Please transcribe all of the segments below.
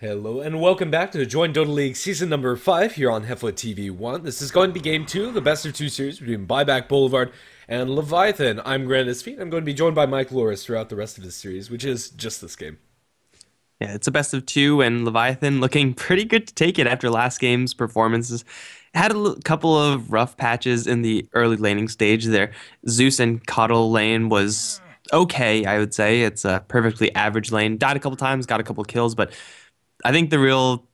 Hello and welcome back to the Join Dota League Season number 5 here on HeflaTV 1. This is going to be Game 2, the best of 2 series between Buyback Boulevard and Leviathan. I'm GrandisV. I'm going to be joined by Mikelorus throughout the rest of this series, which is just this game. Yeah, it's a best of two, and Leviathan looking pretty good to take it after last game's performances. Had a couple of rough patches in the early laning stage there. Zeus and Coddle lane was okay, I would say. It's a perfectly average lane. Died a couple times, got a couple kills, but I think the real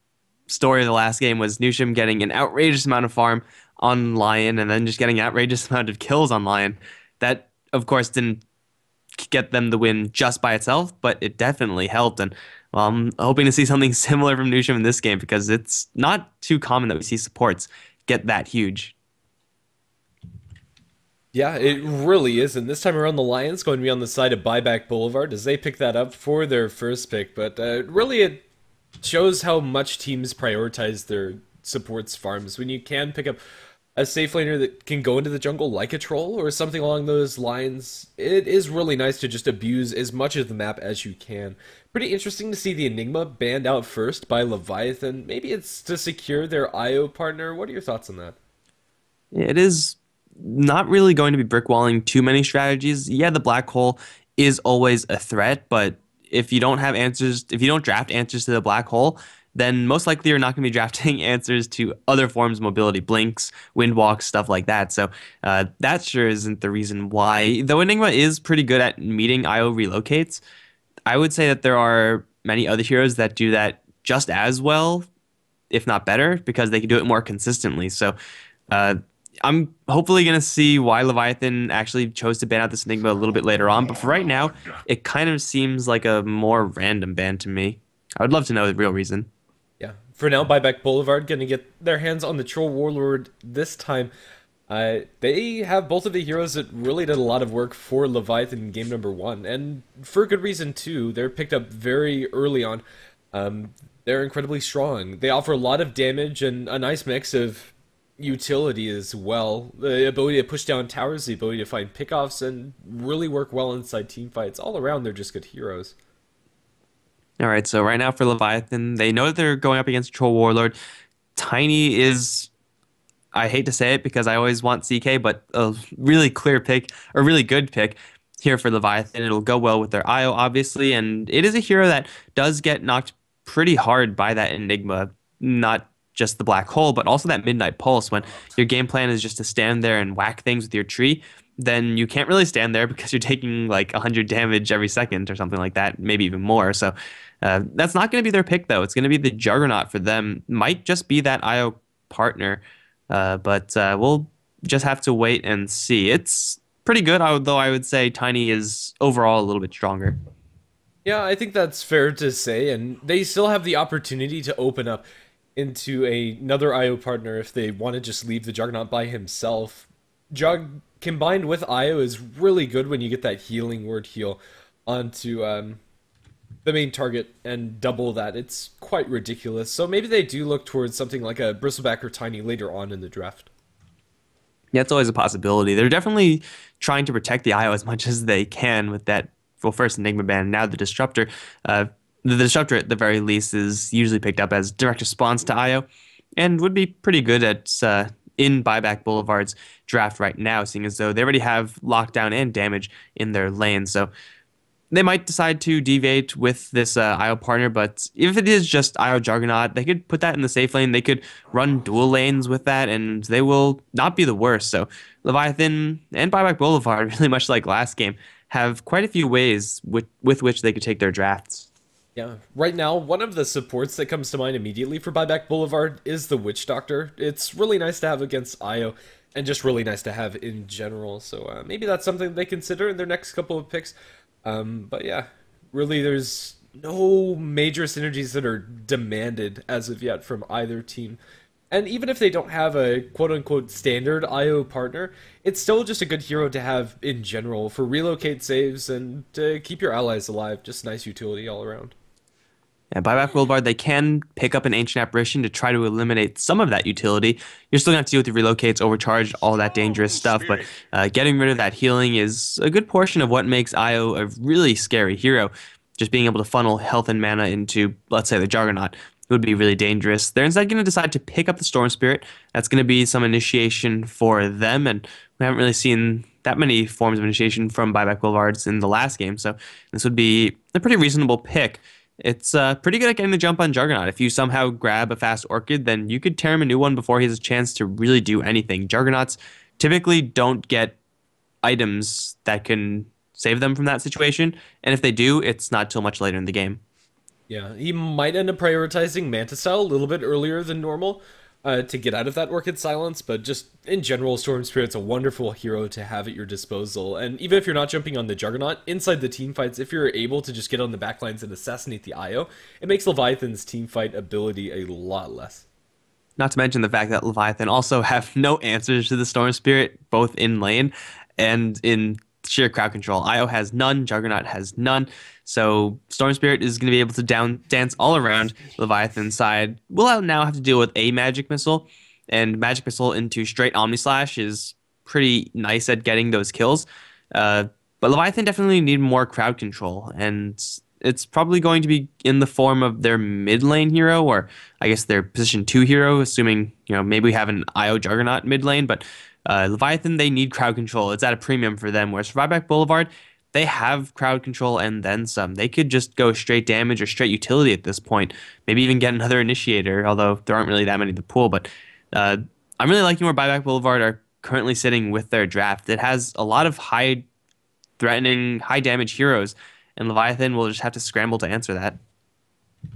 story of the last game was Nushim getting an outrageous amount of farm on Lion and then just getting an outrageous amount of kills on Lion. That, of course, didn't get them the win just by itself, but it definitely helped. And well, I'm hoping to see something similar from Nushim in this game because it's not too common that we see supports get that huge. Yeah, it really is, and this time around the Lions going to be on the side of Buyback Boulevard as they pick that up for their first pick, but really it shows how much teams prioritize their supports farms. When you can pick up a safe laner that can go into the jungle like a troll or something along those lines, it is really nice to just abuse as much of the map as you can. Pretty interesting to see the Enigma banned out first by Leviathan. Maybe it's to secure their IO partner. What are your thoughts on that? It is not really going to be brickwalling too many strategies. Yeah, the black hole is always a threat, but if you don't have answers, if you don't draft answers to the black hole, then most likely you're not going to be drafting answers to other forms of mobility, blinks, windwalks, stuff like that. So that sure isn't the reason why. Though Enigma is pretty good at meeting IO relocates, I would say that there are many other heroes that do that just as well, if not better, because they can do it more consistently. So uh, I'm hopefully going to see why Leviathan actually chose to ban out this Enigma a little bit later on. But for right now, it kind of seems like a more random ban to me. I would love to know the real reason. Yeah, for now, Buyback Boulevard going to get their hands on the Troll Warlord this time. They have both of the heroes that really did a lot of work for Leviathan in game number 1, and for good reason too. They're picked up very early on. They're incredibly strong. They offer a lot of damage and a nice mix of utility as well. The ability to push down towers, the ability to find pickoffs, and really work well inside team fights. All around, they're just good heroes. All right, so right now for Leviathan, they know that they're going up against Troll Warlord. Tiny is, I hate to say it because I always want CK, but a really clear pick, a really good pick here for Leviathan. It'll go well with their IO, obviously, and it is a hero that does get knocked pretty hard by that Enigma, not just the black hole, but also that midnight pulse. When your game plan is just to stand there and whack things with your tree, then you can't really stand there because you're taking like 100 damage every second or something like that, maybe even more. So that's not going to be their pick, though. It's going to be the Juggernaut for them. Might just be that IO partner, but we'll just have to wait and see. It's pretty good, though I would say Tiny is overall a little bit stronger. Yeah, I think that's fair to say, and they still have the opportunity to open up into another IO partner if they want to just leave the Juggernaut by himself. Jug combined with IO is really good when you get that healing word heal onto the main target and double that. It's quite ridiculous. So maybe they do look towards something like a Bristleback or Tiny later on in the draft. Yeah, it's always a possibility. They're definitely trying to protect the IO as much as they can with that, well, first Enigma ban, now the Disruptor. The Disruptor, at the very least, is usually picked up as direct response to IO and would be pretty good at in Buyback Boulevard's draft right now, seeing as though they already have lockdown and damage in their lane. So they might decide to deviate with this IO partner, but if it is just IO Juggernaut, they could put that in the safe lane. They could run dual lanes with that, and they will not be the worst. So Leviathan and Buyback Boulevard, really much like last game, have quite a few ways with which they could take their drafts. Yeah, right now, one of the supports that comes to mind immediately for Buyback Boulevard is the Witch Doctor. It's really nice to have against IO, and just really nice to have in general, so maybe that's something they consider in their next couple of picks. But yeah, really there's no major synergies that are demanded as of yet from either team. And even if they don't have a quote-unquote standard IO partner, it's still just a good hero to have in general for relocate saves and to keep your allies alive. Just nice utility all around. Yeah, Buyback Boulevard, they can pick up an Ancient Apparition to try to eliminate some of that utility. You're still going to have to deal with the relocates, overcharge, all that dangerous stuff, but getting rid of that healing is a good portion of what makes IO a really scary hero. just being able to funnel health and mana into, let's say, the Juggernaut would be really dangerous. They're instead going to decide to pick up the Storm Spirit. That's going to be some initiation for them, and we haven't really seen that many forms of initiation from Buyback Boulevards in the last game, so this would be a pretty reasonable pick. It's pretty good at getting the jump on Juggernaut. If you somehow grab a fast Orchid, then you could tear him a new one before he has a chance to really do anything. Juggernauts typically don't get items that can save them from that situation, and if they do, it's not till much later in the game. Yeah, he might end up prioritizing Manta Style a little bit earlier than normal to get out of that Orchid Silence, but just in general, Storm Spirit's a wonderful hero to have at your disposal. And even if you're not jumping on the Juggernaut, inside the team fights, if you're able to just get on the backlines and assassinate the IO, it makes Leviathan's team fight ability a lot less. Not to mention the fact that Leviathan also have no answers to the Storm Spirit, both in lane and in sheer crowd control. Io has none, Juggernaut has none. So Storm Spirit is going to be able to dance all around Leviathan's side. We'll now have to deal with a Magic Missile, and Magic Missile into straight Omni Slash is pretty nice at getting those kills. But Leviathan definitely need more crowd control, and it's probably going to be in the form of their mid lane hero, or I guess their position 2 hero, assuming, maybe we have an IO Juggernaut mid lane, but Leviathan, they need crowd control. It's at a premium for them, whereas for Buyback Boulevard, they have crowd control and then some. They could just go straight damage or straight utility at this point, maybe even get another initiator, although there aren't really that many in the pool, but I'm really liking where Buyback Boulevard are currently sitting with their draft. It has a lot of high threatening, high damage heroes, and Leviathan will just have to scramble to answer that.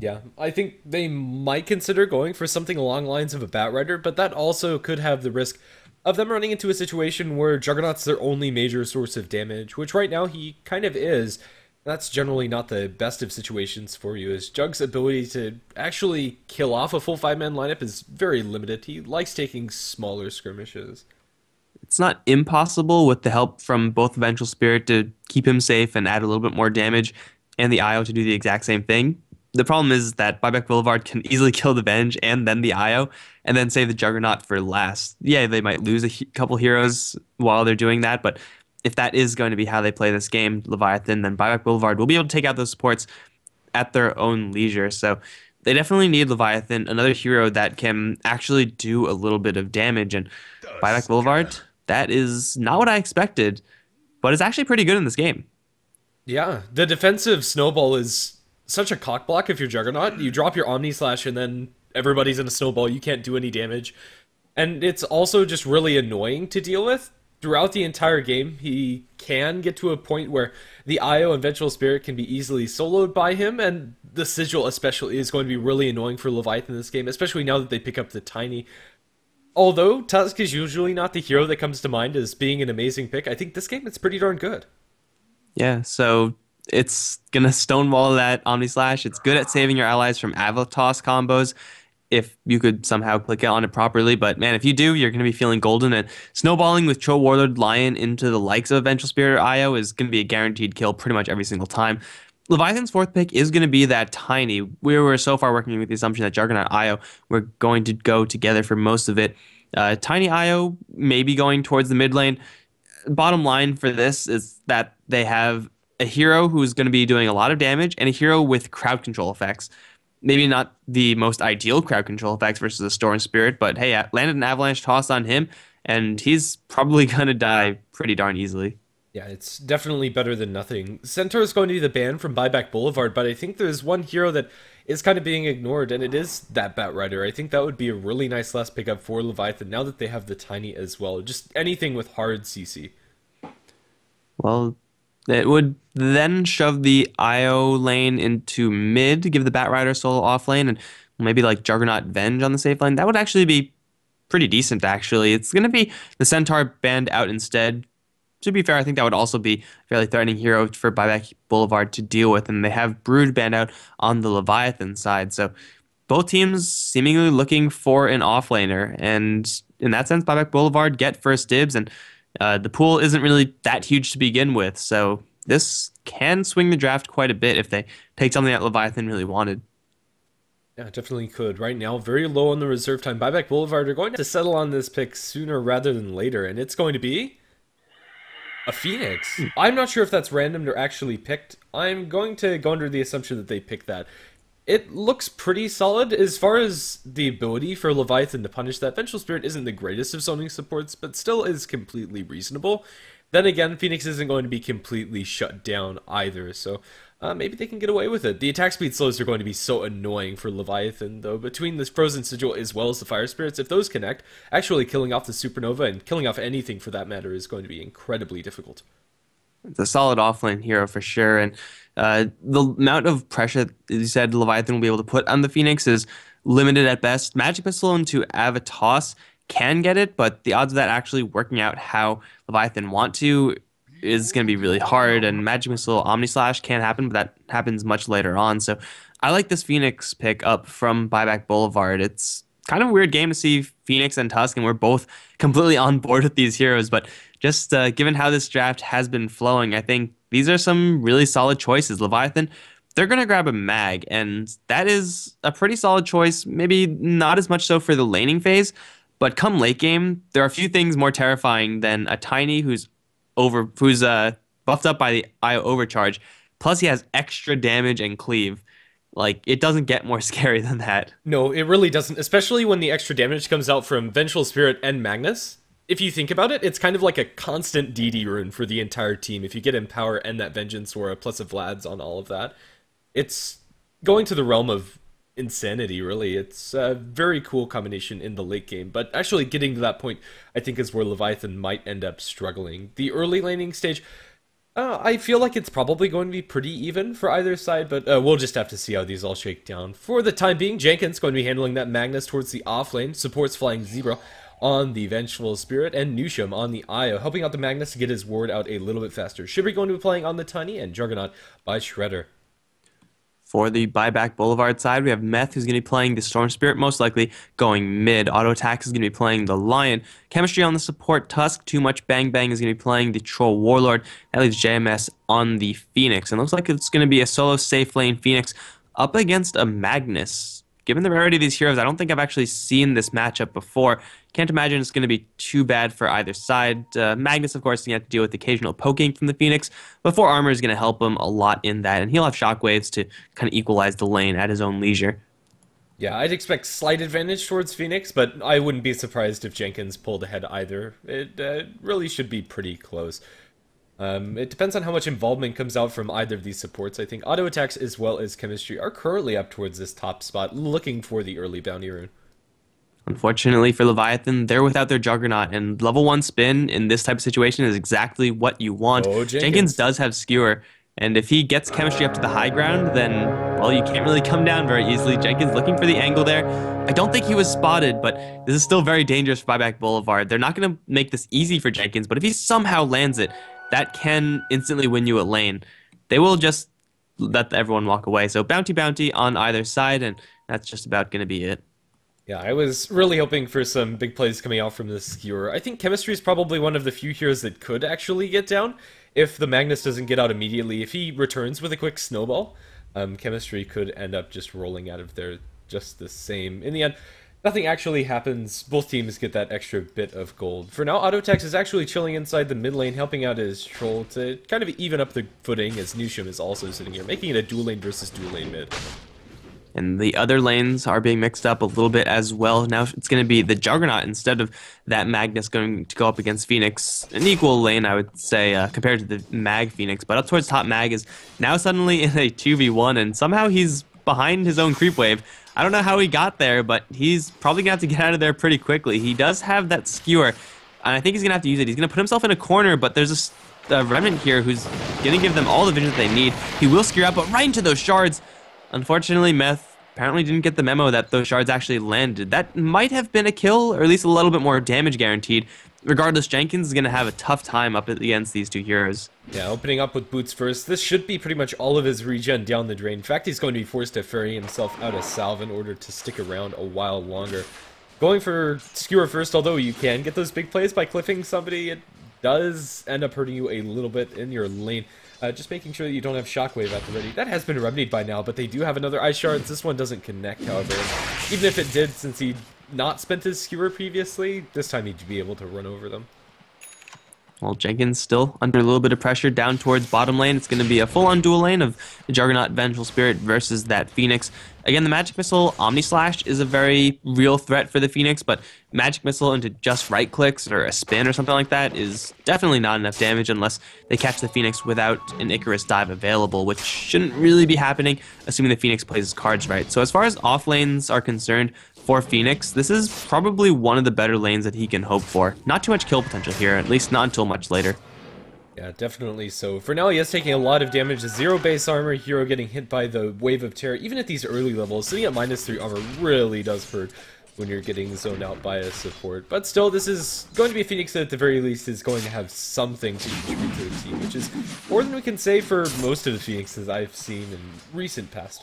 Yeah, I think they might consider going for something along the lines of a Batrider, but that also could have the risk of them running into a situation where Juggernaut's their only major source of damage, which right now he kind of is. That's generally not the best of situations for you, as Jug's ability to actually kill off a full 5-man lineup is very limited. He likes taking smaller skirmishes. It's not impossible with the help from both Vengeful Spirit to keep him safe and add a little bit more damage, and the IO to do the exact same thing. The problem is that Buyback Boulevard can easily kill the Venge and then the IO, and then save the Juggernaut for last. Yeah, they might lose a couple heroes while they're doing that, but if that is going to be how they play this game, Leviathan, then Buyback Boulevard will be able to take out those supports at their own leisure. So they definitely need Leviathan, another hero that can actually do a little bit of damage. And Buyback Boulevard, that is not what I expected, but it's actually pretty good in this game. Yeah, the defensive snowball is such a cockblock if you're Juggernaut. You drop your Omni Slash and then everybody's in a snowball. You can't do any damage. And it's also just really annoying to deal with. Throughout the entire game, he can get to a point where the IO and Vengeful Spirit can be easily soloed by him, and the Sigil especially is going to be really annoying for Leviathan in this game, especially now that they pick up the Tiny. Although Tusk is usually not the hero that comes to mind as being an amazing pick, I think this game it's pretty darn good. Yeah, so it's going to stonewall that Omni Slash. It's good at saving your allies from Avatos combos if you could somehow click on it properly. But man, if you do, you're going to be feeling golden. And snowballing with Troll Warlord Lion into the likes of Vengeful Spirit or IO is going to be a guaranteed kill pretty much every single time. Leviathan's fourth pick is going to be that Tiny. We were so far working with the assumption that Juggernaut IO were going to go together for most of it. Tiny IO may be going towards the mid lane. Bottom line for this is that they have a hero who's going to be doing a lot of damage and a hero with crowd control effects. Maybe not the most ideal crowd control effects versus a Storm Spirit, but hey, landed an Avalanche toss on him, and he's probably going to die pretty darn easily. Yeah, it's definitely better than nothing. Centaur is going to be the ban from Buyback Boulevard, but I think there's one hero that is kind of being ignored, and it is that Batrider. I think that would be a really nice last pickup for Leviathan now that they have the Tiny as well. Just anything with hard CC. Well, it would then shove the IO lane into mid, give the Batrider solo off lane, and maybe like Juggernaut Venge on the safe lane. That would actually be pretty decent, actually. It's going to be the Centaur banned out instead. To be fair, I think that would also be a fairly threatening hero for Buyback Boulevard to deal with, and they have Brood banned out on the Leviathan side. So both teams seemingly looking for an offlaner, and in that sense, Buyback Boulevard get first dibs, and the pool isn't really that huge to begin with, so this can swing the draft quite a bit if they take something that Leviathan really wanted. Yeah, definitely could. Right now, very low on the reserve time. Buyback Boulevard are going to settle on this pick sooner rather than later, and it's going to be A Phoenix? I'm not sure if that's random or actually picked. I'm going to go under the assumption that they picked that. It looks pretty solid. As far as the ability for Leviathan to punish that, Vengeful Spirit isn't the greatest of zoning supports, but still is completely reasonable. Then again, Phoenix isn't going to be completely shut down either, so maybe they can get away with it. The attack speed slows are going to be so annoying for Leviathan, though. Between the Frozen Sigil as well as the Fire Spirits, if those connect, actually killing off the Supernova and killing off anything for that matter is going to be incredibly difficult. It's a solid offlane hero for sure, and the amount of pressure that you said Leviathan will be able to put on the Phoenix is limited at best. Magic Missile into Avatos can get it, but the odds of that actually working out how Leviathan want to is going to be really hard, and Magic Missile Omni Slash can happen, but that happens much later on. So I like this Phoenix pick up from Buyback Boulevard. It's kind of a weird game to see Phoenix and Tusk, and we're both completely on board with these heroes, but just given how this draft has been flowing, I think these are some really solid choices. Leviathan, they're going to grab a mag, and that is a pretty solid choice. Maybe not as much so for the laning phase, but come late game, there are a few things more terrifying than a Tiny who's buffed up by the IO overcharge. Plus, he has extra damage and cleave. Like, it doesn't get more scary than that. No, it really doesn't, especially when the extra damage comes out from Vengeful Spirit and Magnus. If you think about it, it's kind of like a constant DD rune for the entire team. If you get Empower and that Vengeance Aura plus a Vlad's on all of that, it's going to the realm of insanity, really. It's a very cool combination in the late game, but actually getting to that point, I think, is where Leviathan might end up struggling. The early laning stage, I feel like it's probably going to be pretty even for either side, but we'll just have to see how these all shake down. For the time being, Jenkins going to be handling that Magnus towards the off lane, supports Flying Zebra on the Vengeful Spirit, and Nusham on the Io, helping out the Magnus to get his ward out a little bit faster. Shibri going to be playing on the Tiny, and Juggernaut by Shredder. For the Buyback Boulevard side, we have Meth, who's going to be playing the Storm Spirit, most likely going mid. Auto Attack is going to be playing the Lion. Chemistry on the support, Tusk. Too Much Bang Bang is going to be playing the Troll Warlord. That leaves JMS on the Phoenix. And looks like it's going to be a solo safe lane Phoenix up against a Magnus. Given the rarity of these heroes, I don't think I've actually seen this matchup before. Can't imagine it's going to be too bad for either side. Magnus, of course, is going to have to deal with occasional poking from the Phoenix, but 4 armor is going to help him a lot in that, and he'll have shockwaves to kind of equalize the lane at his own leisure. Yeah, I'd expect slight advantage towards Phoenix, but I wouldn't be surprised if Jenkins pulled ahead either. It really should be pretty close. It depends on how much involvement comes out from either of these supports. I think auto attacks as well as chemistry are currently up towards this top spot, looking for the early bounty rune. Unfortunately for Leviathan, they're without their Juggernaut, and level 1 spin in this type of situation is exactly what you want. Oh, Jenkins does have Skewer, and if he gets chemistry up to the high ground, then, well, you can't really come down very easily. Jenkins looking for the angle there. I don't think he was spotted, but this is still very dangerous for Buyback Boulevard. They're not going to make this easy for Jenkins, but if he somehow lands it, that can instantly win you a lane. They will just let everyone walk away. So bounty on either side, and that's just about going to be it. Yeah, I was really hoping for some big plays coming out from this Skewer. I think Chemistry is probably one of the few heroes that could actually get down if the Magnus doesn't get out immediately. If he returns with a quick snowball, Chemistry could end up just rolling out of there just the same. In the end, nothing actually happens. Both teams get that extra bit of gold. For now, Autotex is actually chilling inside the mid lane, helping out his Troll to kind of even up the footing, as Nusham is also sitting here, making it a dual lane versus dual lane mid. And the other lanes are being mixed up a little bit as well. Now it's going to be the Juggernaut instead of that Magnus going to go up against Phoenix. An equal lane, I would say, compared to the Mag Phoenix. But up towards top Mag is now suddenly in a 2v1, and somehow he's behind his own creep wave. I don't know how he got there, but he's probably going to have to get out of there pretty quickly. He does have that Skewer, and I think he's going to have to use it. He's going to put himself in a corner, but there's a Remnant here who's going to give them all the vision that they need. He will Skewer out, but right into those shards. Unfortunately, Meth apparently didn't get the memo that those shards actually landed. That might have been a kill, or at least a little bit more damage guaranteed. Regardless, Jenkins is going to have a tough time up against these two heroes. Yeah, opening up with boots first. This should be pretty much all of his regen down the drain. In fact, he's going to be forced to ferry himself out of salve in order to stick around a while longer. Going for Skewer first, although you can get those big plays by cliffing somebody, it does end up hurting you a little bit in your lane. Just making sure that you don't have Shockwave at the ready. That has been remedied by now, but they do have another Ice Shards. This one doesn't connect, however. Even if it did, since he not spent his Skewer previously, this time he'd be able to run over them. Well, Jenkins still under a little bit of pressure down towards bottom lane. It's going to be a full-on duel lane of the Juggernaut Vengeful Spirit versus that Phoenix. Again, the Magic Missile Omni Slash is a very real threat for the Phoenix, but Magic Missile into just right clicks or a spin or something like that is definitely not enough damage unless they catch the Phoenix without an Icarus dive available, which shouldn't really be happening, assuming the Phoenix plays his cards right. So as far as off lanes are concerned, for Phoenix, this is probably one of the better lanes that he can hope for. Not too much kill potential here, at least not until much later. Yeah, definitely so. For now, he is taking a lot of damage. The 0 base armor, hero getting hit by the Wave of Terror. Even at these early levels, sitting at -3 armor really does hurt when you're getting zoned out by a support. But still, this is going to be a Phoenix that at the very least is going to have something to contribute to the team, which is more than we can say for most of the Phoenixes I've seen in recent past.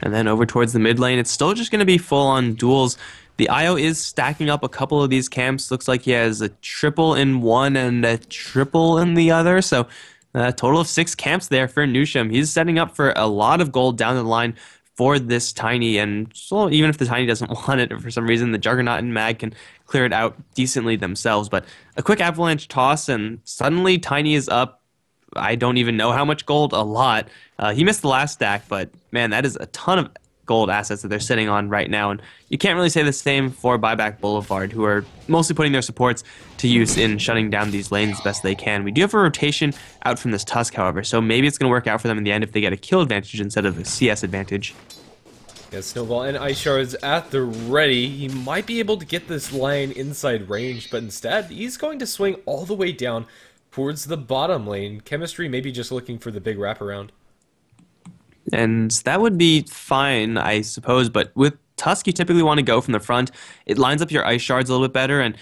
And then over towards the mid lane, it's still just going to be full-on duels. The IO is stacking up a couple of these camps. Looks like he has a triple in one and a triple in the other. So a total of 6 camps there for Nusham. He's setting up for a lot of gold down the line for this Tiny. And so even if the Tiny doesn't want it for some reason, the Juggernaut and Mag can clear it out decently themselves. But a quick avalanche toss, and suddenly Tiny is up. I don't even know how much gold, a lot. He missed the last stack, but man, that is a ton of gold assets that they're sitting on right now. And you can't really say the same for Buyback Boulevard, who are mostly putting their supports to use in shutting down these lanes as best they can. We do have a rotation out from this Tusk, however, so maybe it's going to work out for them in the end if they get a kill advantage instead of a CS advantage. Yeah, Snowball and Ice Shards at the ready. He might be able to get this line inside range, but instead, he's going to swing all the way down towards the bottom lane. Chemistry maybe just looking for the big wraparound. And that would be fine, I suppose, but with Tusk, you typically want to go from the front. It lines up your Ice Shards a little bit better, and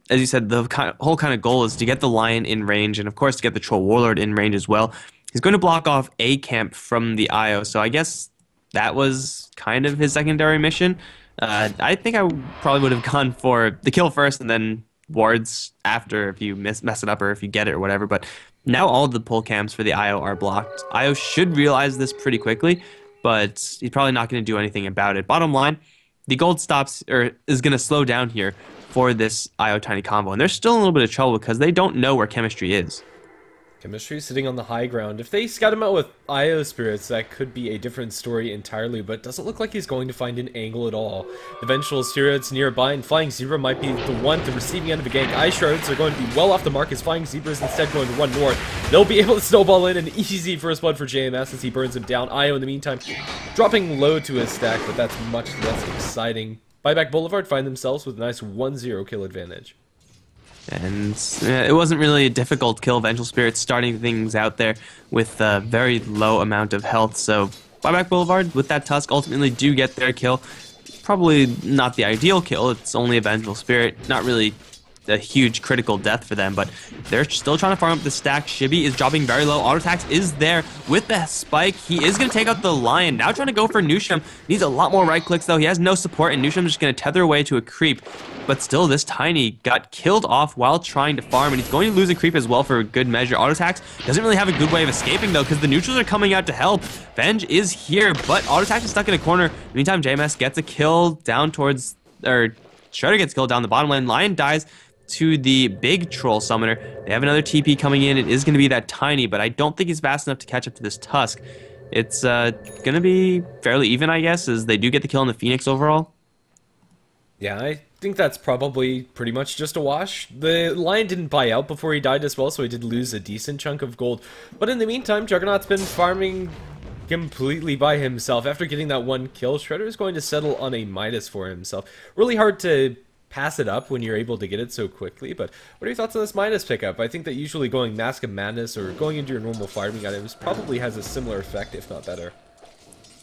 as you said, the whole kind of goal is to get the Lion in range, and of course to get the Troll Warlord in range as well. He's going to block off a camp from the IO, so I guess that was kind of his secondary mission. I think I probably would have gone for the kill first and then wards after if you mess it up or if you get it or whatever, but now all of the pull camps for the IO are blocked. IO should realize this pretty quickly, but he's probably not going to do anything about it. Bottom line, the gold stops or is going to slow down here for this IO Tiny combo, and they're still in a little bit of trouble because they don't know where Chemistry is. Chemistry sitting on the high ground. If they scout him out with IO Spirits, that could be a different story entirely, but it doesn't look like he's going to find an angle at all. The Vengeful Spirits nearby, and Flying Zebra might be the one at the receiving end of a gank. Ice Shards are going to be well off the mark as Flying Zebra is instead going to run north. They'll be able to snowball in an easy first blood for JMS as he burns him down. IO in the meantime dropping low to his stack, but that's much less exciting. Buyback Boulevard find themselves with a nice 1-0 kill advantage. And it wasn't really a difficult kill. Vengeful Spirit starting things out there with a very low amount of health. So Buyback Boulevard with that Tusk ultimately do get their kill. Probably not the ideal kill. It's only a Vengeful Spirit. Not really a huge critical death for them, but they're still trying to farm up the stack. Shibby is dropping very low. Auto attacks is there with the spike. He is going to take out the Lion. Now trying to go for Nusham. Needs a lot more right clicks though. He has no support, and Nusham's just going to tether away to a creep. But still, this Tiny got killed off while trying to farm, and he's going to lose a creep as well for a good measure. Auto attacks doesn't really have a good way of escaping though, because the neutrals are coming out to help. Venge is here, but Auto attack is stuck in a corner. Meantime, JMS gets a kill down towards, or Shredder gets killed down the bottom lane. Lion dies to the big troll summoner. They have another TP coming in. It is going to be that Tiny, but I don't think he's fast enough to catch up to this Tusk. It's going to be fairly even, I guess, as they do get the kill on the Phoenix overall. Yeah, I think that's probably pretty much just a wash. The Lion didn't buy out before he died as well, so he did lose a decent chunk of gold. But in the meantime, Juggernaut's been farming completely by himself. After getting that one kill, Shredder is going to settle on a Midas for himself. Really hard to pass it up when you're able to get it so quickly, but what are your thoughts on this Midas pickup? I think that usually going Mask of Madness or going into your normal farming items probably has a similar effect, if not better.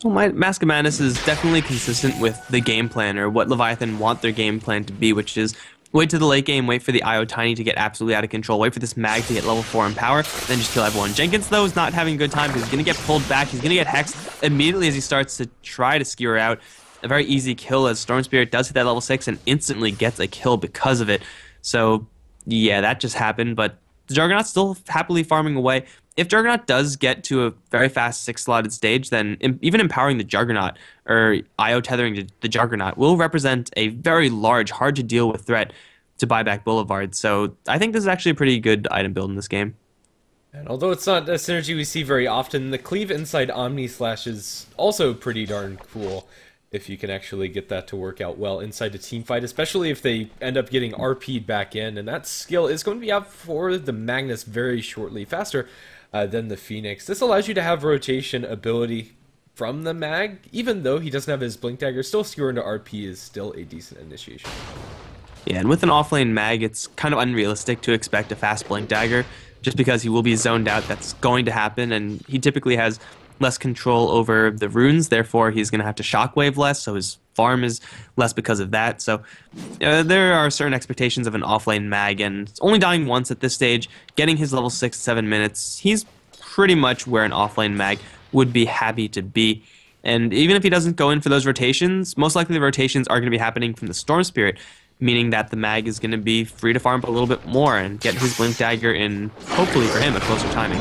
Well, my Mask of Madness is definitely consistent with the game plan, or what Leviathan want their game plan to be, which is wait to the late game, wait for the IO Tiny to get absolutely out of control, wait for this Mag to get level 4 in power, then just kill everyone. Jenkins, though, is not having a good time because he's going to get pulled back. He's going to get hexed immediately as he starts to try to skewer out. A very easy kill as Storm Spirit does hit that level 6 and instantly gets a kill because of it. So, yeah, that just happened, but the Juggernaut's still happily farming away. If Juggernaut does get to a very fast 6-slotted stage, then even empowering the Juggernaut, or IO tethering the Juggernaut, will represent a very large, hard-to-deal-with threat to Buyback Boulevard. So I think this is actually a pretty good item build in this game. And although it's not a synergy we see very often, the cleave inside Omni Slash is also pretty darn cool if you can actually get that to work out well inside a team fight, especially if they end up getting RP'd back in. And that skill is going to be out for the Magnus very shortly, faster than the Phoenix. This allows you to have rotation ability from the Mag, even though he doesn't have his Blink Dagger. Still skewer into RP is still a decent initiation. Yeah, and with an offlane Mag, it's kind of unrealistic to expect a fast Blink Dagger, just because he will be zoned out. That's going to happen, and he typically has less control over the runes, therefore he's going to have to shockwave less, so his farm is less because of that. So there are certain expectations of an offlane Mag, and only dying once at this stage, getting his level 6 7 minutes, he's pretty much where an offlane Mag would be happy to be. And even if he doesn't go in for those rotations, most likely the rotations are going to be happening from the Storm Spirit, meaning that the Mag is going to be free to farm a little bit more and get his Blink Dagger in, hopefully for him, a closer timing.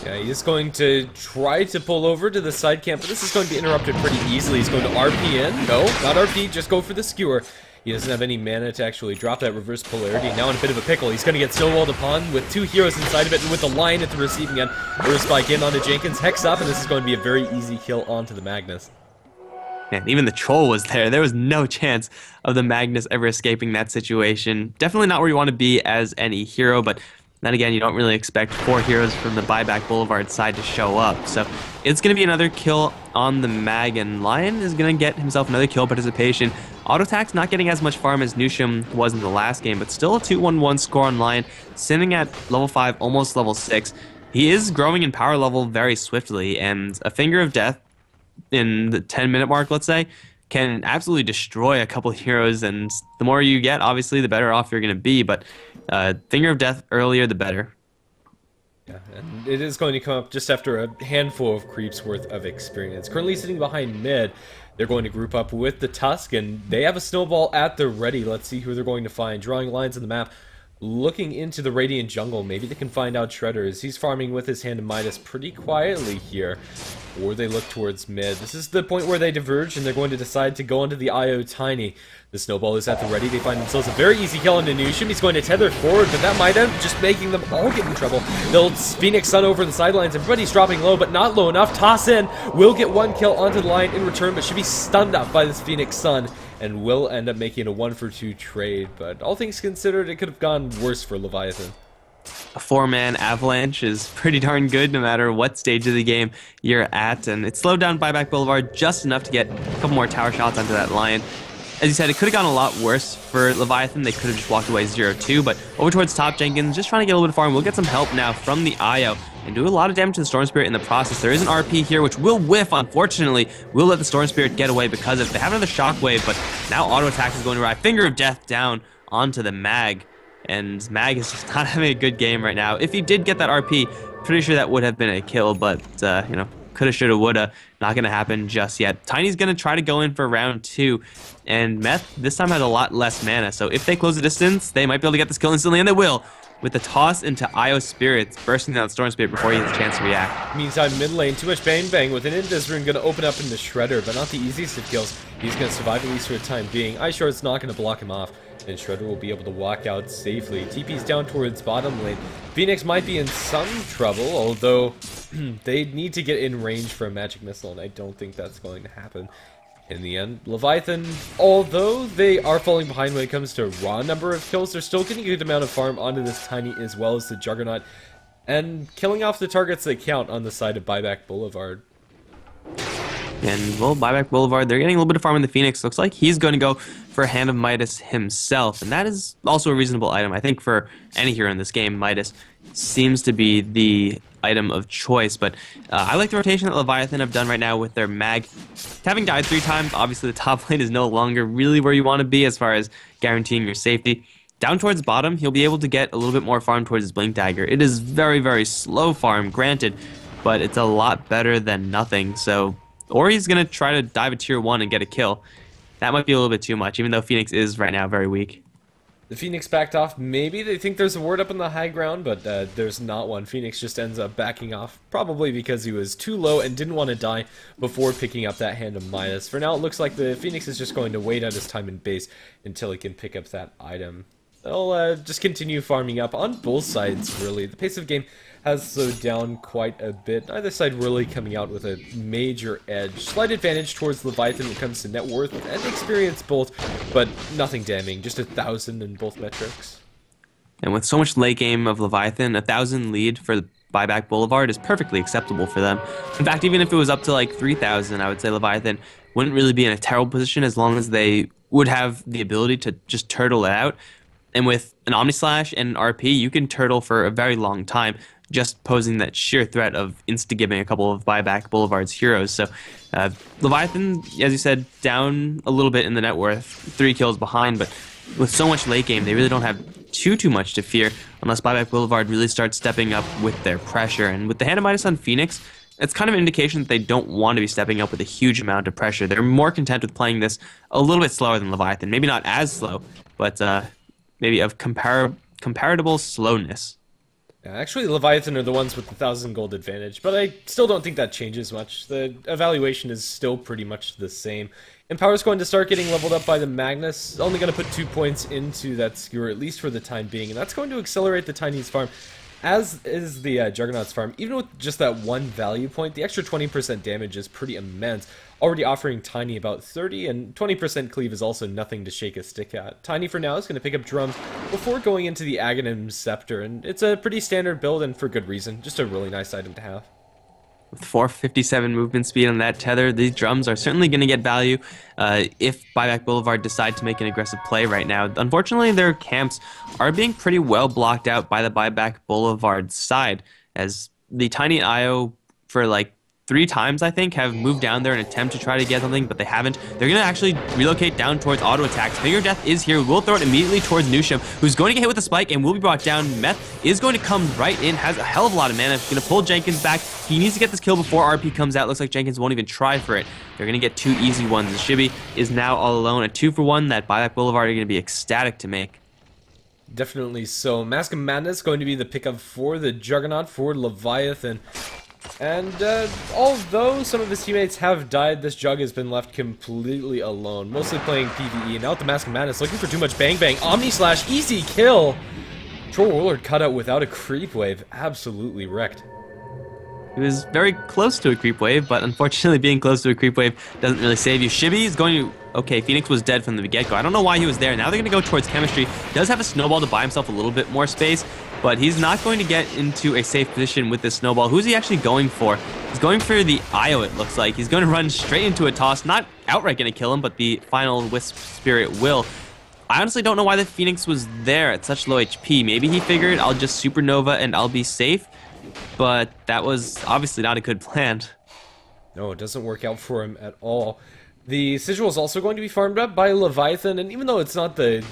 Yeah, he's going to try to pull over to the side camp, but this is going to be interrupted pretty easily. He's going to RP in. No, not RP, just go for the skewer. He doesn't have any mana to actually drop that reverse polarity. Now in a bit of a pickle. He's going to get snowballed upon with 2 heroes inside of it, and with the Lion at the receiving end. Burst spike in onto Jenkins, Hex up, and this is going to be a very easy kill onto the Magnus. Man, even the Troll was there. There was no chance of the Magnus ever escaping that situation. Definitely not where you want to be as any hero, but then again, you don't really expect 4 heroes from the Buyback Boulevard side to show up. So it's going to be another kill on the Mag, and Lion is going to get himself another kill participation. Auto attack's not getting as much farm as Nusham was in the last game, but still a 2-1-1 score on Lion, sitting at level 5, almost level 6. He is growing in power level very swiftly, and a Finger of Death in the 10-minute mark, let's say, can absolutely destroy a couple of heroes, and the more you get, obviously, the better off you're going to be, but Finger of Death earlier, the better. Yeah, and it is going to come up just after a handful of creeps worth of experience. Currently sitting behind mid, they're going to group up with the Tusk, and they have a snowball at the ready. Let's see who they're going to find. Drawing lines on the map, looking into the Radiant jungle. Maybe they can find out Shredder as he's farming with his hand of Midas pretty quietly here. Or they look towards mid. This is the point where they diverge, and they're going to decide to go into the IO Tiny. The snowball is at the ready. They find themselves a very easy kill into Nusham. He's going to tether forward, but that might end just making them all get in trouble. They'll Phoenix Sun over the sidelines. Everybody's dropping low, but not low enough. Toss in. Will get 1 kill onto the line in return, but should be stunned up by this Phoenix Sun, and will end up making a 1-for-2 trade. But all things considered, it could have gone worse for Leviathan. A 4-man avalanche is pretty darn good no matter what stage of the game you're at, and it slowed down Buyback Boulevard just enough to get a couple more tower shots onto that Lion. As you said, it could have gone a lot worse for Leviathan. They could have just walked away 0-2, but over towards top, Jenkins just trying to get a little bit of farm. We'll get some help now from the IO and do a lot of damage to the Storm Spirit in the process. There is an RP here, which will whiff, unfortunately. We'll let the Storm Spirit get away because of it. They have another Shockwave, but now auto attack is going to arrive. Finger of Death down onto the Mag, and Mag is just not having a good game right now. If he did get that RP, pretty sure that would have been a kill, but, you know, coulda, shoulda, woulda. Not going to happen just yet. Tiny's going to try to go in for round 2, and Meth this time has a lot less mana, so if they close the distance, they might be able to get this kill instantly, and they will, with the toss into Io Spirits, bursting down Storm Spirit before he has a chance to react. Meantime, mid lane, too much bang bang with an Invis rune going to open up into Shredder, but not the easiest of kills. He's going to survive at least for the time being. Ice Shard's not going to block him off, and Shredder will be able to walk out safely. TP's down towards bottom lane. Phoenix might be in some trouble, although they need to get in range for a magic missile, and I don't think that's going to happen in the end. Leviathan, although they are falling behind when it comes to raw number of kills, they're still getting a good amount of farm onto this Tiny as well as the Juggernaut, and killing off the targets that count on the side of Buyback Boulevard. And, well, Buyback Boulevard, they're getting a little bit of farm in the Phoenix. Looks like he's going to go for a Hand of Midas himself, and that is also a reasonable item. I think for any hero in this game, Midas seems to be the item of choice, but I like the rotation that Leviathan have done right now with their Mag. Having died 3 times, obviously the top lane is no longer really where you want to be as far as guaranteeing your safety. Down towards bottom, he'll be able to get a little bit more farm towards his Blink Dagger. It is very, very slow farm, granted, but it's a lot better than nothing, so... Or he's going to try to dive a tier 1 and get a kill. That might be a little bit too much, even though Phoenix is right now very weak. The Phoenix backed off. Maybe they think there's a ward up on the high ground, but there's not one. Phoenix just ends up backing off, probably because he was too low and didn't want to die before picking up that hand of Midas. For now, it looks like the Phoenix is just going to wait out his time in base until he can pick up that item. They'll just continue farming up on both sides, really. The pace of game has slowed down quite a bit. Neither side really coming out with a major edge. Slight advantage towards Leviathan when it comes to net worth and experience both, but nothing damning. Just 1,000 in both metrics. And with so much late game of Leviathan, 1,000 lead for the Buyback Boulevard is perfectly acceptable for them. In fact, even if it was up to like 3,000, I would say Leviathan wouldn't really be in a terrible position as long as they would have the ability to just turtle it out. And with an Omnislash and an RP, you can turtle for a very long time, just posing that sheer threat of insta-gibbing a couple of Buyback Boulevard's heroes. So Leviathan, as you said, down a little bit in the net worth, 3 kills behind, but with so much late game, they really don't have too much to fear unless Buyback Boulevard really starts stepping up with their pressure. And with the hand of Midas on Phoenix, it's kind of an indication that they don't want to be stepping up with a huge amount of pressure. They're more content with playing this a little bit slower than Leviathan. Maybe not as slow, but maybe of comparable slowness. Yeah, actually, Leviathan are the ones with the 1,000 gold advantage, but I still don't think that changes much. The evaluation is still pretty much the same. Empower's going to start getting leveled up by the Magnus, only going to put 2 points into that skewer, at least for the time being, and that's going to accelerate the Tiny's farm, as is the Juggernaut's farm. Even with just that 1 value point, the extra 20% damage is pretty immense, already offering Tiny about 30, and 20% cleave is also nothing to shake a stick at. Tiny for now is going to pick up drums before going into the Aghanim Scepter, and it's a pretty standard build, and for good reason. Just a really nice item to have. With 457 movement speed on that tether, these drums are certainly going to get value if Buyback Boulevard decide to make an aggressive play right now. Unfortunately, their camps are being pretty well blocked out by the Buyback Boulevard side, as the Tiny IO for like 3 times, I think, have moved down there in an attempt to try to get something, but they haven't. They're going to actually relocate down towards auto attacks. Finger Death is here. We'll throw it immediately towards Nusham, who's going to get hit with a spike and will be brought down. Meth is going to come right in, has a hell of a lot of mana. He's going to pull Jenkins back. He needs to get this kill before RP comes out. Looks like Jenkins won't even try for it. They're going to get 2 easy ones. Shibby is now all alone. A 2-for-1 that Buyback Boulevard are going to be ecstatic to make. Definitely so. Mask of Madness going to be the pickup for the Juggernaut, for Leviathan. And although some of his teammates have died, this Jug has been left completely alone, mostly playing PvE. And now with the Mask of Madness, looking for too much bang bang. Omni Slash, easy kill! Troll Warlord cut out without a creep wave, absolutely wrecked. He was very close to a creep wave, but unfortunately being close to a creep wave doesn't really save you. Shibby is going to... Okay, Phoenix was dead from the get-go. I don't know why he was there. Now they're going to go towards Chemistry. Does have a snowball to buy himself a little bit more space, but he's not going to get into a safe position with this snowball. Who's he actually going for? He's going for the IO, it looks like. He's going to run straight into a toss. Not outright going to kill him, but the final Wisp Spirit will. I honestly don't know why the Phoenix was there at such low HP. Maybe he figured I'll just Supernova and I'll be safe, but that was obviously not a good plan. No, it doesn't work out for him at all. The Sigil is also going to be farmed up by Leviathan, and even though it's not the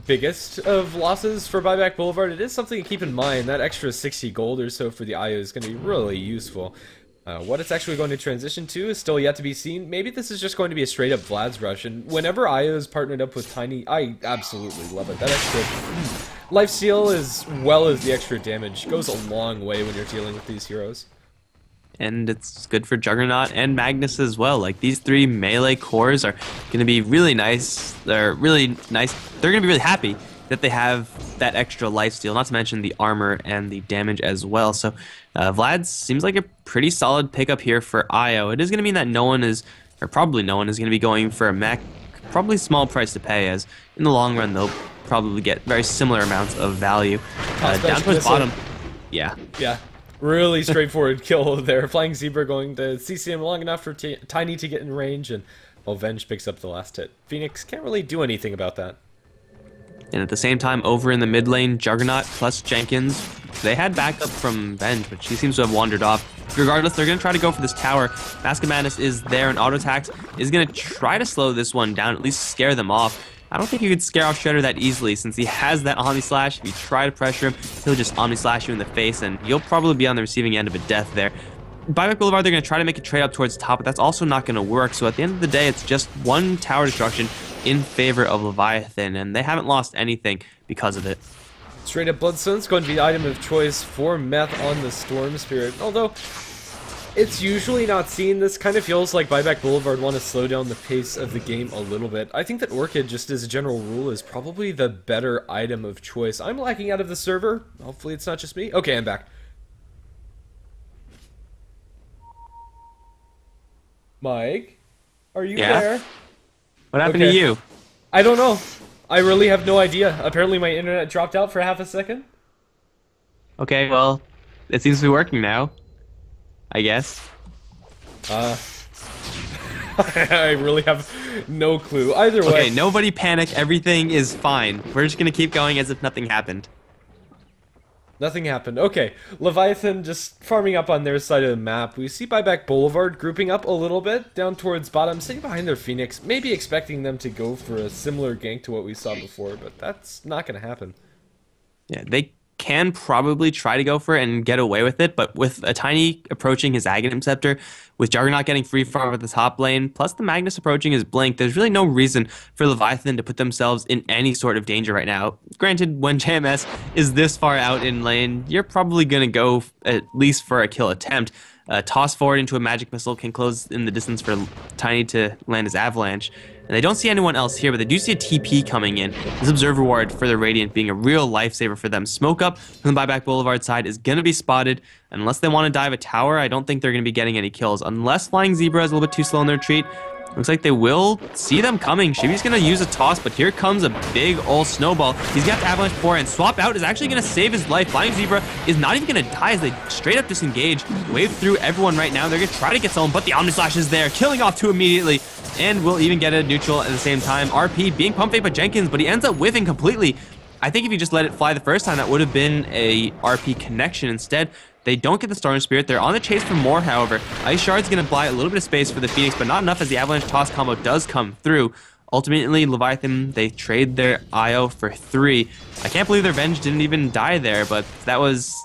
biggest of losses for Buyback Boulevard, it is something to keep in mind. That extra 60 gold or so for the IO is going to be really useful. What it's actually going to transition to is still yet to be seen. Maybe this is just going to be a straight-up Vlad's Rush, and whenever IO is partnered up with Tiny, I absolutely love it. That extra lifesteal as well as the extra damage goes a long way when you're dealing with these heroes. And it's good for Juggernaut and Magnus as well. Like, these 3 melee cores are going to be really nice. They're really nice. They're going to be really happy that they have that extra lifesteal, not to mention the armor and the damage as well. So Vlad seems like a pretty solid pickup here for IO. It is going to mean that no one is, or probably no one is going to be going for a mech. Probably small price to pay, as in the long run they'll probably get very similar amounts of value. Down towards bottom. Yeah. Really straightforward kill there. Flying Zebra going to CC him long enough for Tiny to get in range, and Venge picks up the last hit. Phoenix can't really do anything about that. And at the same time, over in the mid lane, Juggernaut plus Jenkins, they had backup from Venge, but she seems to have wandered off. Regardless, they're going to try to go for this tower. Mask of Madness is there, and auto attacks is going to try to slow this one down, at least scare them off. I don't think you could scare off Shredder that easily, since he has that Omni Slash. If you try to pressure him, he'll just Omni Slash you in the face, and you'll probably be on the receiving end of a death there. Buyback Boulevard, they're going to try to make a trade up towards top, but that's also not going to work. So at the end of the day, it's just 1 tower destruction in favor of Leviathan, and they haven't lost anything because of it. Straight up Bloodstone's going to be the item of choice for Meth on the Storm Spirit, although it's usually not seen. This kind of feels like Buyback Boulevard want to slow down the pace of the game a little bit. I think that Orchid, just as a general rule, is probably the better item of choice. I'm lagging out of the server. Hopefully it's not just me. Okay, I'm back. Mike? Are you there? What happened to you? I don't know. I really have no idea. Apparently my internet dropped out for half a second. Okay, well, it seems to be working now, I guess. I really have no clue. Either way. Okay, nobody panic. Everything is fine. We're just gonna keep going as if nothing happened. Nothing happened. Okay, Leviathan just farming up on their side of the map. We see Buyback Boulevard grouping up a little bit down towards bottom, sitting behind their Phoenix, maybe expecting them to go for a similar gank to what we saw before, but that's not going to happen. Yeah, they can probably try to go for it and get away with it, but with a Tiny approaching his Aghanim Scepter, with Juggernaut getting free farm at the top lane, plus the Magnus approaching his Blink, there's really no reason for Leviathan to put themselves in any sort of danger right now. Granted, when JMS is this far out in lane, you're probably going to go at least for a kill attempt. Toss forward into a magic missile can close in the distance for Tiny to land his Avalanche. And they don't see anyone else here, but they do see a TP coming in. This Observer Ward for the Radiant being a real lifesaver for them. Smoke up from the Buyback Boulevard side is going to be spotted. Unless they want to dive a tower, I don't think they're going to be getting any kills. Unless Flying Zebra is a little bit too slow in their retreat. Looks like they will see them coming. Shibi's going to use a toss, but here comes a big old snowball. He's got the Avalanche 4, and Swap Out is actually going to save his life. Flying Zebra is not even going to die as they straight up disengage. Wave through everyone right now. They're going to try to get someone, but the Omnislash is there, killing off two immediately. And will even get a neutral at the same time. RP being pump fake by Jenkins, but he ends up whiffing completely. I think if you just let it fly the first time, that would have been a RP connection. Instead, they don't get the Storm Spirit. They're on the chase for more, however. Ice Shard's going to buy a little bit of space for the Phoenix, but not enough as the Avalanche Toss combo does come through. Ultimately, Leviathan, they trade their IO for 3. I can't believe their Venge didn't even die there, but that was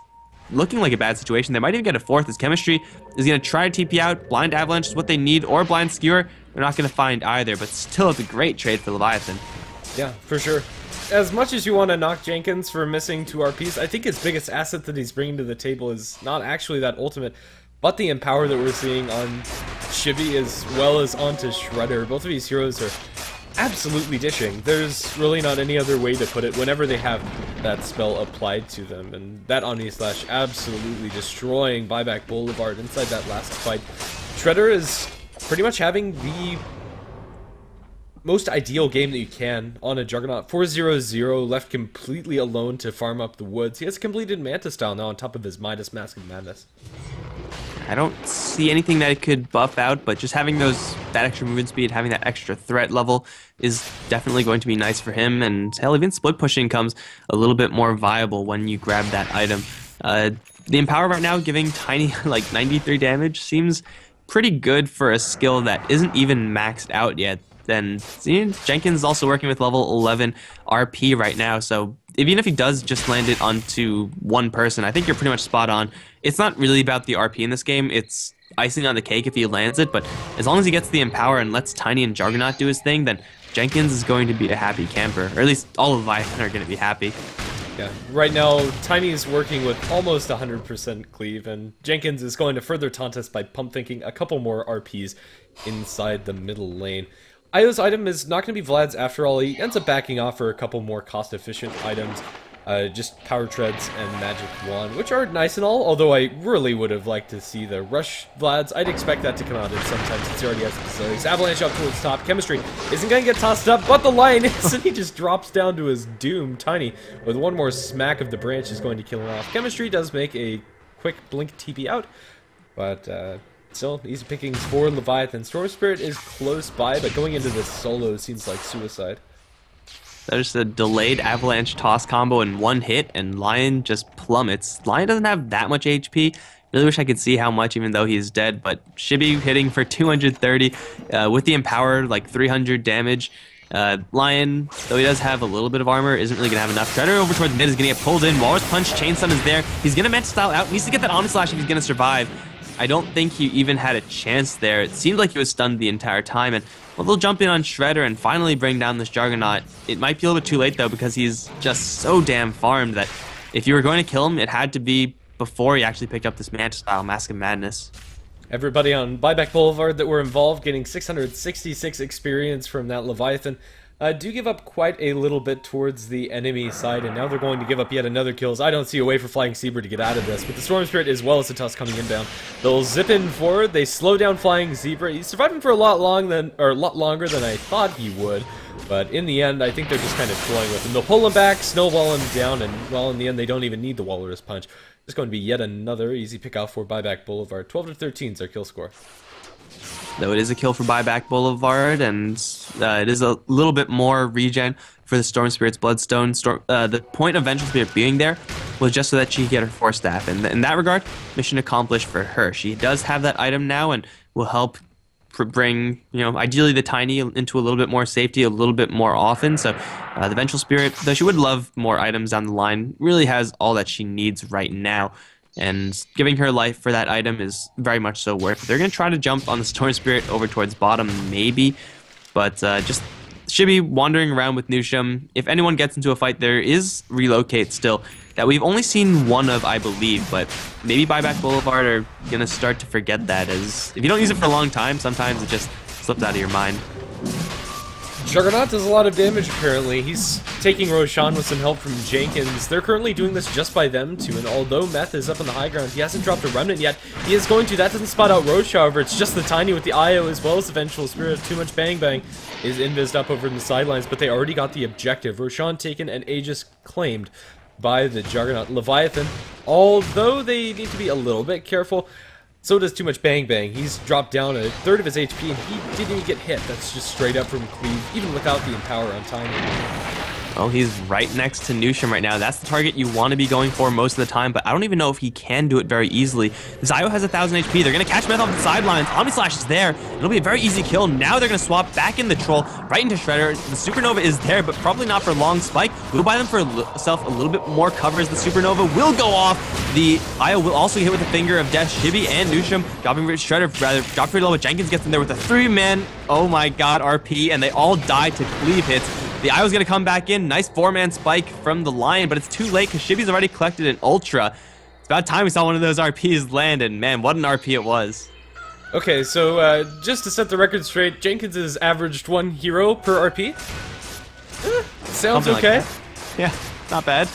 looking like a bad situation. They might even get a 4th as Chemistry is going to try to TP out. Blind Avalanche is what they need, or Blind Skewer. They're not going to find either, but still it's a great trade for Leviathan. Yeah, for sure. As much as you want to knock Jenkins for missing 2 RPs, I think his biggest asset that he's bringing to the table is not actually that ultimate, but the Empower that we're seeing on Shibi as well as onto Shredder. Both of these heroes are absolutely dishing. There's really not any other way to put it whenever they have that spell applied to them, and that Omnislash absolutely destroying Buyback Boulevard inside that last fight. Shredder is pretty much having the most ideal game that you can on a Juggernaut. 4-0-0, left completely alone to farm up the woods. He has a completed Manta style now on top of his Midas Mask of Madness. I don't see anything that it could buff out, but just having that extra movement speed, having that extra threat level is definitely going to be nice for him. And hell, even split pushing comes a little bit more viable when you grab that item. The Empower right now giving Tiny like 93 damage seems pretty good for a skill that isn't even maxed out yet. Then Jenkins is also working with level 11 RP right now, so even if he does just land it onto one person, I think you're pretty much spot on. It's not really about the RP in this game, it's icing on the cake if he lands it, but as long as he gets the Empower and lets Tiny and Juggernaut do his thing, then Jenkins is going to be a happy camper, or at least all of Leviathan are going to be happy. Yeah, right now Tiny is working with almost 100% cleave, and Jenkins is going to further taunt us by pump thinking a couple more RPs inside the middle lane. Io's item is not going to be Vlad's after all. He ends up backing off for a couple more cost-efficient items, just Power Treads and Magic Wand, which are nice and all, although I really would have liked to see the Rush Vlad's. I'd expect that to come out at some time since he already has the facilities. Avalanche up towards top. Chemistry isn't going to get tossed up, but the Lion is, and he just drops down to his doom. Tiny, with one more smack of the branch, is going to kill him off. Chemistry does make a quick blink TP out, but still, easy pickings for Leviathan. Storm Spirit is close by, but going into this solo seems like suicide. There's a delayed Avalanche Toss combo in one hit, and Lion just plummets. Lion doesn't have that much HP. Really wish I could see how much, even though he's dead, but Shibi hitting for 230 with the Empower, like 300 damage. Lion, though he does have a little bit of armor, isn't really going to have enough. Shredder over towards mid is going to get pulled in. Walrus Punch, Chain Stun is there. He's going to Manta Style out. Needs to get that Omnislash if he's going to survive. I don't think he even had a chance there. It seemed like he was stunned the entire time, and Well, they'll jump in on Shredder and finally bring down this Juggernaut. It might be a little bit too late, though, because he's just so damn farmed that if you were going to kill him, it had to be before he actually picked up this Manta-style Mask of Madness. Everybody on Buyback Boulevard that were involved getting 666 experience from that Leviathan do give up quite a little bit towards the enemy side, and now they're going to give up yet another kills. I don't see a way for Flying Zebra to get out of this, but the Storm Spirit as well as the Tusk coming inbound. They'll zip in forward, they slow down Flying Zebra. He's surviving for a lot longer than I thought he would, but in the end, I think they're just kind of toying with him. They'll pull him back, snowball him down, and well, in the end, they don't even need the Walrus Punch. It's going to be yet another easy pick off for Buyback Boulevard. 12-13 is their kill score. Though it is a kill for Buyback Boulevard, and it is a little bit more regen for the Storm Spirit's Bloodstone. The point of Vengeful Spirit being there was just so that she could get her Force Staff, and in that regard, mission accomplished for her. She does have that item now and will help bring, ideally the Tiny into a little bit more safety a little bit more often. So the Vengeful Spirit, though she would love more items down the line, really has all that she needs right now. And giving her life for that item is very much so worth it. They're going to try to jump on the Storm Spirit over towards bottom, maybe. But just should be wandering around with Nusham. If anyone gets into a fight, there is Relocate still that we've only seen one of, I believe. But maybe Buyback Boulevard are going to start to forget that, as if you don't use it for a long time, sometimes it just slips out of your mind. Juggernaut does a lot of damage, apparently. He's taking Roshan with some help from Jenkins. They're currently doing this just by them two, and although Meth is up on the high ground, he hasn't dropped a Remnant yet. He is going to. That doesn't spot out Roche, however. It's just the Tiny with the IO as well as the Vengeful Spirit. Too much Bang Bang is invised up over in the sidelines, but they already got the objective. Roshan taken and Aegis claimed by the Juggernaut. Leviathan, although they need to be a little bit careful, so does Too Much Bang Bang. He's dropped down a third of his HP, and he didn't even get hit. That's just straight up from Cleave, even without the Empower on Tiny. Well, he's right next to Nusham right now. That's the target you want to be going for most of the time, but I don't even know if he can do it very easily. This IO has 1,000 HP. They're going to catch Meth off the sidelines. Omni Slash is there. It'll be a very easy kill. Now they're going to swap back in the Troll, right into Shredder. The Supernova is there, but probably not for long. Spike will buy them for himself a little bit more cover as the Supernova will go off. The IO will also get hit with the Finger of Death. Shibby and Nusham dropping Shredder, rather, drop pretty low, but Jenkins gets in there with a 3-man, oh my god, RP, and they all die to Cleave hits. The IO's going to come back in. Nice 4-man spike from the Lion, but it's too late because Shibby's already collected an Ultra. It's about time we saw one of those RPs land, and man, what an RP it was. Okay, so just to set the record straight, Jenkins has averaged 1 hero per RP. Sounds Something okay. Like yeah, not bad.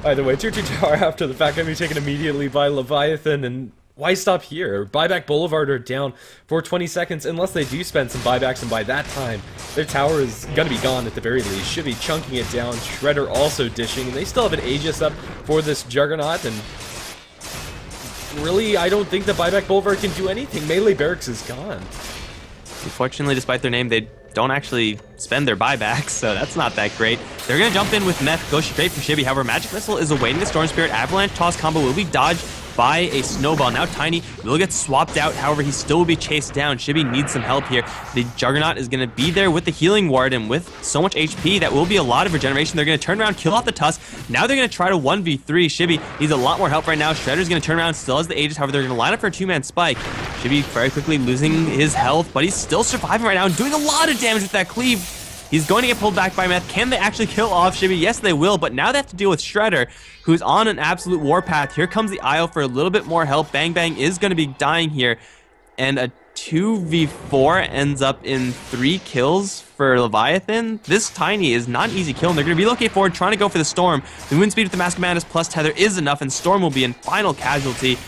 Either way, tier 2 tower after the fact can be taken immediately by Leviathan, and why stop here? Buyback Boulevard are down for 20 seconds unless they do spend some buybacks, and by that time, their tower is going to be gone at the very least. Should be chunking it down. Shredder also dishing, and they still have an Aegis up for this Juggernaut, and really, I don't think that Buyback Boulevard can do anything. Melee Barracks is gone. Unfortunately, despite their name, they don't actually spend their buybacks, so that's not that great. They're going to jump in with Meth, go straight for Shibby. However, Magic Missile is awaiting the Storm Spirit. Avalanche Toss combo will be dodged by a Snowball. Now Tiny will get swapped out, however, he still will be chased down. Shibby needs some help here. The Juggernaut is going to be there with the Healing Ward, and with so much HP, that will be a lot of regeneration. They're going to turn around, kill off the Tusk. Now they're going to try to 1v3. Shibby needs a lot more help right now. Shredder's going to turn around, still has the Aegis, however, they're going to line up for a 2-man spike. Shibby very quickly losing his health, but he's still surviving right now and doing a lot of damage with that Cleave. He's going to get pulled back by Meth. Can they actually kill off Shibby? Yes, they will, but now they have to deal with Shredder, who's on an absolute warpath. Here comes the IO for a little bit more help. Bang Bang is going to be dying here, and a 2v4 ends up in 3 kills for Leviathan. This Tiny is not an easy kill, and they're going to relocate forward, trying to go for the Storm. The Moon Speed with the Mask of Madness plus Tether is enough, and Storm will be in final casualty.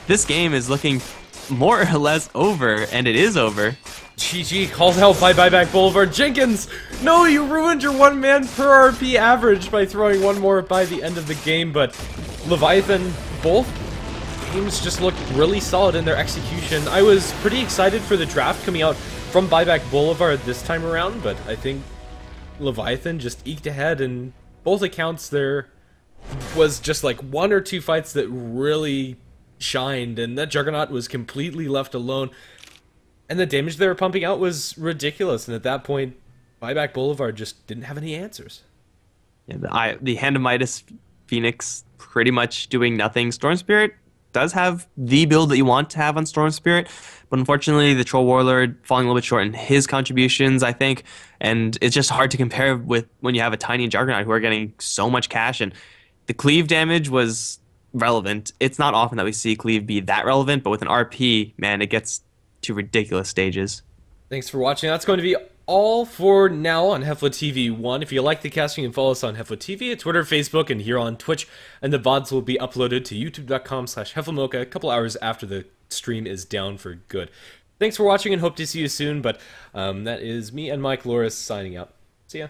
This game is looking more or less over, and it is over. GG called out by Buyback Boulevard. Jenkins, no, you ruined your 1-man per RP average by throwing one more by the end of the game, but Leviathan, both games just looked really solid in their execution. I was pretty excited for the draft coming out from Buyback Boulevard this time around, but I think Leviathan just eked ahead, and both accounts there was just like 1 or 2 fights that really shined, and that Juggernaut was completely left alone. And the damage they were pumping out was ridiculous, and at that point, Buyback Boulevard just didn't have any answers. Yeah, the Hand of Midas Phoenix pretty much doing nothing. Storm Spirit does have the build that you want to have on Storm Spirit, but unfortunately the Troll Warlord falling a little bit short in his contributions, I think, and it's just hard to compare with when you have a Tiny and Juggernaut who are getting so much cash, and the cleave damage was relevant. It's not often that we see cleave be that relevant, but with an RP, man, it gets to ridiculous stages. Thanks for watching. That's going to be all for now on HeflaTV 1. If you like the cast, you can follow us on HeflaTV, Twitter, Facebook, and here on Twitch. And the VODs will be uploaded to youtube.com/HeflaMocha a couple hours after the stream is down for good. Thanks for watching and hope to see you soon. But that is me and Mikelorus signing out. See ya.